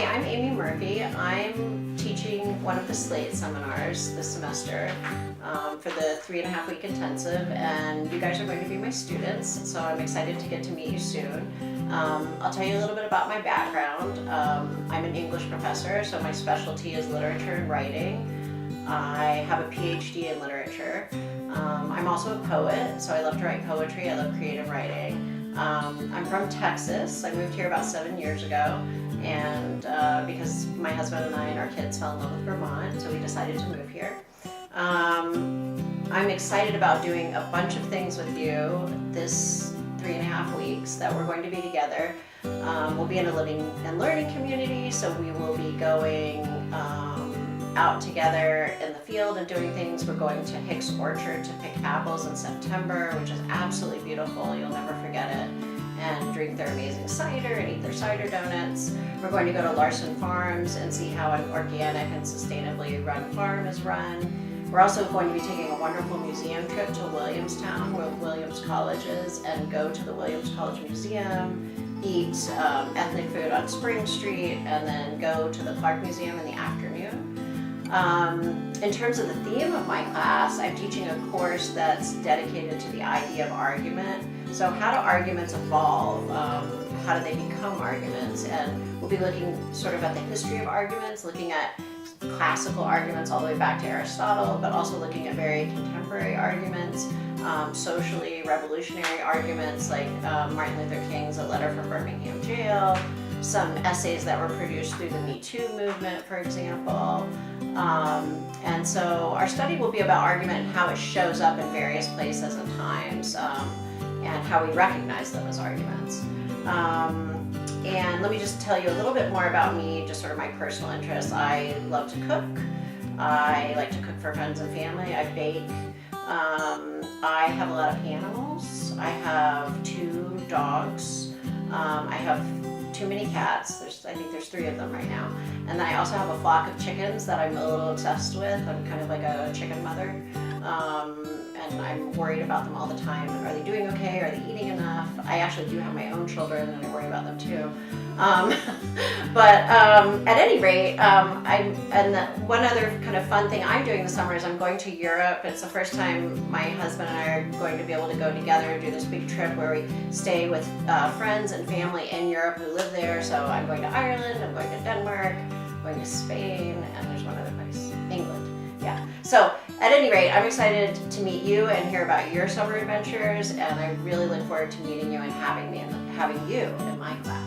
Hi, I'm Amy Murphy. I'm teaching one of the Slate seminars this semester for the 3.5-week intensive, and you guys are going to be my students, so I'm excited to get to meet you soon. I'll tell you a little bit about my background. I'm an English professor, so my specialty is literature and writing. I have a PhD in literature. I'm also a poet, so I love to write poetry. I love creative writing. I'm from Texas. I moved here about 7 years ago, and because my husband and I and our kids fell in love with Vermont, so we decided to move here. I'm excited about doing a bunch of things with you this 3.5 weeks that we're going to be together. We'll be in a living and learning community, so we will be going out together in the field and doing things. We're going to Hicks Orchard to pick apples in September, which is absolutely beautiful. You'll never forget it. And drink their amazing cider and eat their cider donuts. We're going to go to Larson Farms and see how an organic and sustainably run farm is run. We're also going to be taking a wonderful museum trip to Williamstown, where Williams College is, and go to the Williams College Museum, eat ethnic food on Spring Street, and then go to the Clark Museum in the afternoon. In terms of the theme of my class, I'm teaching a course that's dedicated to the idea of argument. So how do arguments evolve? How do they become arguments? And we'll be looking sort of at the history of arguments, looking at classical arguments all the way back to Aristotle, but also looking at very contemporary arguments, socially revolutionary arguments like Martin Luther King's A Letter from Birmingham Jail, some essays that were produced through the Me Too movement, for example. And so our study will be about argument and how it shows up in various places and times, and how we recognize them as arguments. And let me just tell you a little bit more about me, just sort of my personal interests. I love to cook. I like to cook for friends and family. I bake. I have a lot of animals. I have 2 dogs. I have too many cats. I think there's 3 of them right now. And then I also have a flock of chickens that I'm a little obsessed with. I'm kind of like a chicken mother. And I'm worried about them all the time. Are they doing okay? Are they eating enough? I actually do have my own children, and I worry about them too. But at any rate, one other kind of fun thing I'm doing this summer is I'm going to Europe. It's the first time my husband and I are going to be able to go together and do this big trip where we stay with friends and family in Europe who live there. So I'm going to Ireland, I'm going to Denmark, I'm going to Spain, and there's one other place, England. Yeah. So at any rate, I'm excited to meet you and hear about your summer adventures, and I really look forward to meeting you and having you in my class.